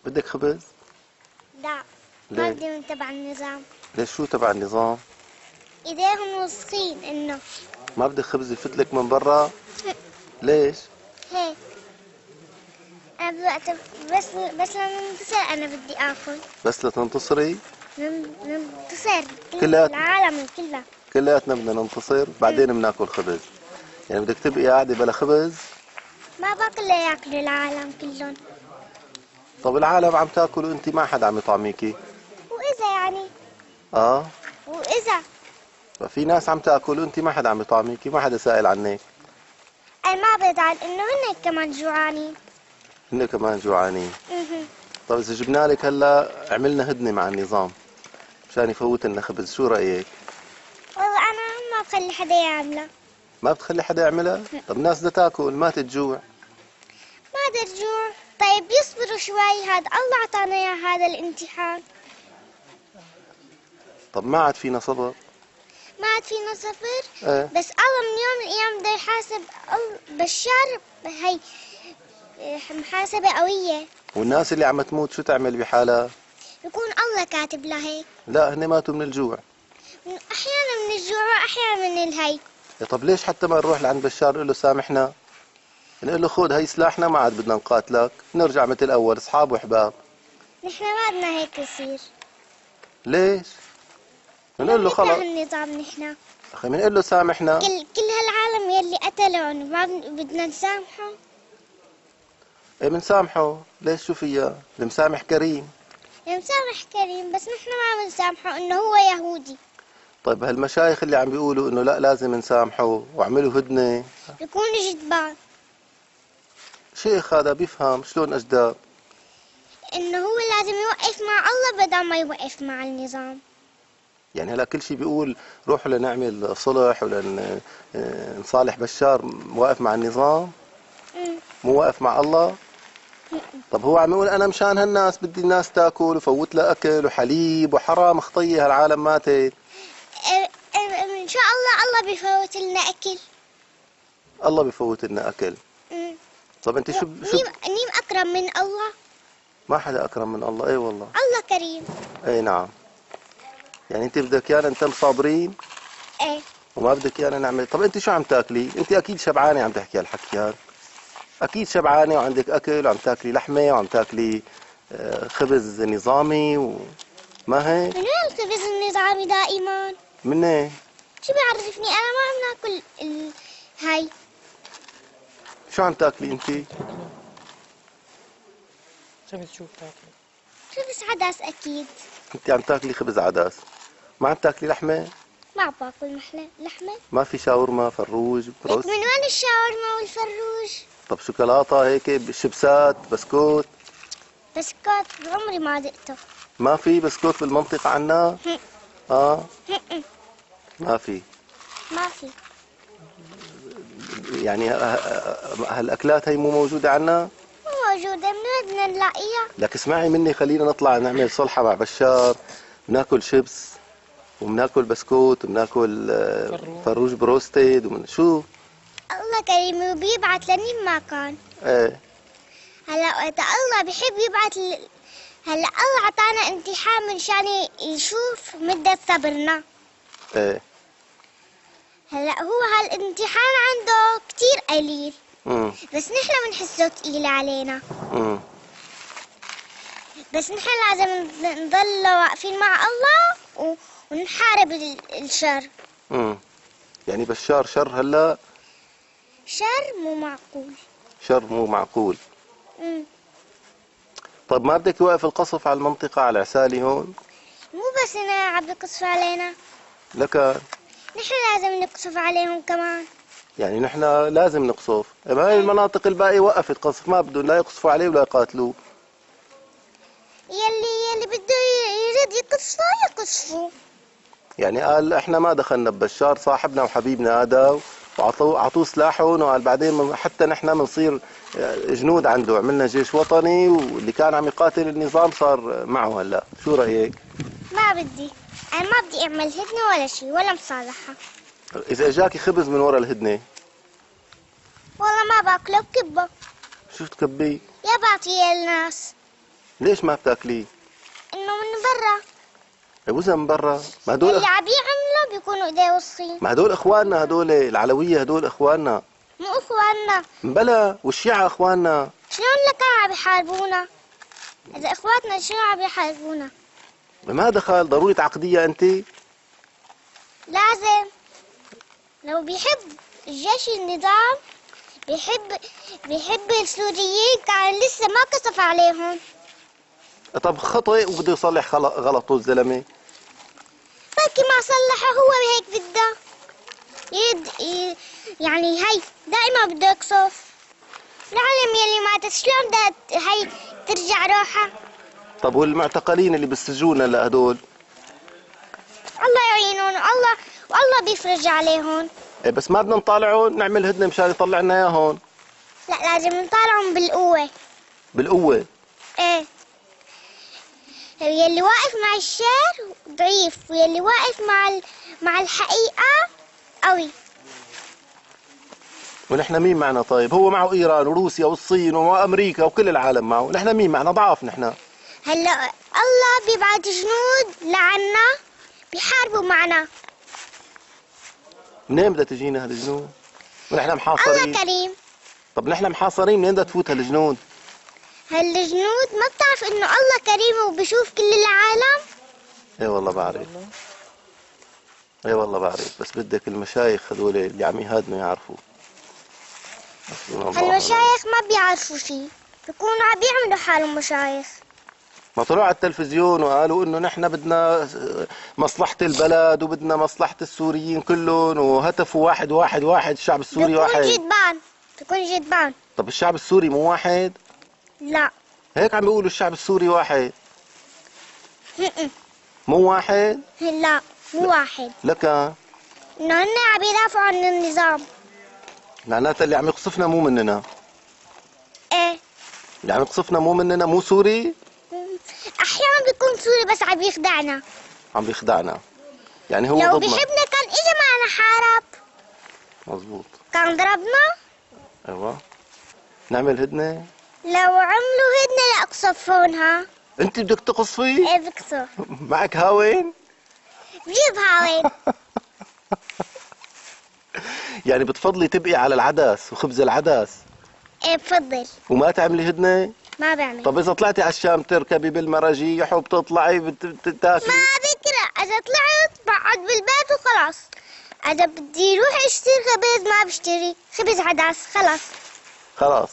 بدك خبز؟ لا، ما ليه؟ بدي من تبع النظام. ليش شو تبع النظام؟ ايديهم وسخين انه ما بدك خبز يفتلك من برا؟ ليش؟ هيك. انا بوقت بس لما انتصر انا بدي اكل. بس لتنتصري؟ ننتصر كليات العالم كلها. كلياتنا بدنا ننتصر بعدين بناكل خبز. يعني بدك تبقي قاعدة بلا خبز؟ ما باكل لياكلوا العالم كلهم. طب العالم عم تاكل وانت ما حدا عم يطعميكي. واذا يعني اه. واذا ففي ناس عم تاكل وانت ما حدا عم يطعميكي، ما حدا سائل عنك. انا ما بزعل انه هن كمان جوعانين. هن كمان جوعانين. اها. طب اذا جبنا لك هلا عملنا هدنة مع النظام مشان يفوت لنا خبز، شو رأيك؟ والله انا ما بخلي حدا يعمله. ما بتخلي حدا يعملها؟ طب الناس بدها تاكل ما تتجوع. ما ترجوع. طيب يصبروا شوي، هذا الله عطانا اياه هذا الامتحان. طب ما عاد فينا صبر. ما عاد فينا صفر. ايه. بس الله من يوم من الايام بده يحاسب بشار. هي محاسبة قوية. والناس اللي عم تموت شو تعمل بحالها؟ يكون الله كاتب لها هيك. لا هن ماتوا من الجوع. احيانا من الجوع واحيانا من الهي. طب ليش حتى ما نروح لعند بشار نقول له سامحنا؟ نقول له خذ هي سلاحنا ما عاد بدنا نقاتلك، نرجع مثل اول اصحاب واحباب. نحن ما بدنا هيك يصير. ليش؟ بنقول له بنكره خلص. النظام نحن. اخي بنقول له سامحنا. كل هالعالم يلي قتلهم ما بدنا نسامحه. ايه بنسامحه، ليش شو فيها؟ المسامح كريم. مسامح كريم، بس نحن ما بنسامحه انه هو يهودي. طيب هالمشايخ اللي عم بيقولوا انه لا لازم نسامحه وعملوا هدنة. بيكونوا جدبان. شيخ هذا بيفهم شلون اجداد. انه هو لازم يوقف مع الله بدل ما يوقف مع النظام. يعني هلا كل شيء بيقول روحوا لنعمل صلح ولا نصالح بشار، واقف مع النظام مو واقف مع الله. طب هو عم يقول انا مشان هالناس بدي الناس تاكل وفوت لها اكل وحليب وحرام خطيه هالعالم ماتت. ان شاء الله بيفوت لنا اكل. الله بفوت لنا اكل. طب انت شو مين اكرم من الله؟ ما حدا اكرم من الله. اي والله. الله كريم. اي نعم. يعني انت بدك ايانا نتم صابرين ايه. وما بدك ايانا نعمل. طب انت شو عم تاكلي؟ انت اكيد شبعانه عم تحكي هالحكي هذا. اكيد شبعانه وعندك اكل وعم تاكلي لحمه وعم تاكلي خبز نظامي وما هيك؟ من وين الخبز النظامي دائما؟ من ايه؟ شو بيعرفني انا ما عم ناكل هاي. شو عم تاكلي انت؟ خبز شو بتاكلي؟ خبز عدس اكيد. انت عم تاكلي خبز عدس، ما عم تاكلي لحمه؟ ما باكل لحمه. ما في شاورما فروج لك بروست؟ من وين الشاورما والفروج؟ طب شوكولاته هيك شيبسات بسكوت؟ بسكوت عمري ما دقته. ما في بسكوت بالمنطقه عنا؟ اه ما في. ما في. يعني هالاكلات هي مو موجوده عنا. مو موجودة، من وين بدنا نلاقيها؟ لك اسمعي مني، خلينا نطلع نعمل صلحه مع بشار، بناكل شيبس وبناكل بسكوت وبناكل فروج بروستد ومن شو. الله كريم وبيبعت لمين ما كان. ايه. هلا وقت الله بحب يبعت هلا الله عطانا امتحان من شان يشوف مدة صبرنا. ايه. هلا هو هالامتحان عنده كتير قليل. بس نحن بنحسه تقيل علينا. بس نحن لازم نضل واقفين مع الله ونحارب الشر. يعني بشار شر هلا؟ شر مو معقول. شر مو معقول. طب ما بدك يوقف القصف على المنطقة على عسالي هون؟ مو بس هنا عم بيقصفوا علينا، لك نحن لازم نقصف عليهم كمان. يعني نحن لازم نقصف. ما هي المناطق الباقية وقفت قصف، ما بدهم لا يقصفوا عليه ولا يقاتلوه. يلي بده يريد يقصفوا. يعني قال احنا ما دخلنا ببشار صاحبنا وحبيبنا هذا، وعطوه سلاحهم، وقال بعدين حتى نحن بنصير جنود عنده، عملنا جيش وطني واللي كان عم يقاتل النظام صار معه هلا. شو رأيك؟ ما بدي، انا ما بدي اعمل هدنة ولا شيء ولا مصالحة. اذا اجاكي خبز من ورا الهدنة؟ والله ما باكله بكبه. شو تكبيه؟ يا بعطيه للناس. ليش ما بتاكليه؟ انه من برا. وإذا من برا ما هدول اللي عم يعملوا بيكونوا ايديه والصين. ما هدول اخواننا، هدول العلوية هدول اخواننا. مو اخواننا. بلا والشيعة اخواننا. شلون لك عم يحاربونا؟ اذا اخواتنا شلون عم يحاربونا؟ ما دخل ضروري تعقدية انت؟ لازم. لو بيحب الجيش النظام بيحب السوريين كان لسه ما كشف عليهم. طب خطئ وبده يصلح غلطه الزلمة. بركي ما صلحه هو هيك بده يعني هي دائما بده يقصف. العالم يلي ماتت شلون بدها هي ترجع روحها؟ طب والمعتقلين اللي بالسجون هلا هدول؟ الله يعينهم والله بيفرج عليهم. إيه بس ما بدنا نطالعهم، نعمل هدنة مشان يطلع لنا اياهم. لا لازم نطالعهم بالقوة. بالقوة؟ ايه. يلي واقف مع الشر ضعيف، ويلي واقف مع الحقيقة قوي. ونحن مين معنا طيب؟ هو معه ايران وروسيا والصين وامريكا وكل العالم معه، نحن مين معنا؟ ضعاف نحن. هلا الله بيبعت جنود لعنا بيحاربوا معنا. منين بدها تجينا هالجنود؟ ونحن محاصرين. الله كريم. طب نحن محاصرين، منين بدها تفوت هالجنود؟ هالجنود ما بتعرف انه الله كريم وبشوف كل العالم؟ اي والله بعرف. اي والله بعرف، بس بدك المشايخ هذول اللي عم يهادنوا يعرفوا. المشايخ ما بيعرفوا شيء، بيكونوا عم يعملوا حالهم مشايخ. ما طلعوا على التلفزيون وقالوا انه نحن بدنا مصلحة البلد وبدنا مصلحة السوريين كلهم، وهتفوا واحد واحد واحد، الشعب السوري واحد. بيكون جدبان. طب الشعب السوري مو واحد؟ لا. هيك عم بيقولوا الشعب السوري واحد. مو واحد؟ لا مو واحد. لك انه هن عم يدافعوا عن النظام. معناتها اللي عم يقصفنا مو مننا. ايه. اللي عم يقصفنا مو مننا، مو سوري؟ احيانا بيكون سوري بس عم يخدعنا. عم بيخدعنا. يعني هو لو ضدنا. بيحبنا كان اجى معنا حارب. مزبوط. كان ضربنا. ايوه. نعمل هدنة؟ لو عملوا هدنة لأقصفونها. انت بدك تقصفي؟ ايه بقصف. معك هاوين؟ بجيب هاوين. يعني بتفضلي تبقي على العدس وخبز العدس؟ ايه بفضل. وما تعملي هدنة؟ ما بعمل. طب إذا طلعتي على الشام تركبي بالمراجيح وبتطلعي بتاكلي؟ ما بكره، إذا طلعت بقعد بالبيت وخلاص. إذا بدي روح اشتري خبز ما بشتري، خبز عدس خلاص. خلاص.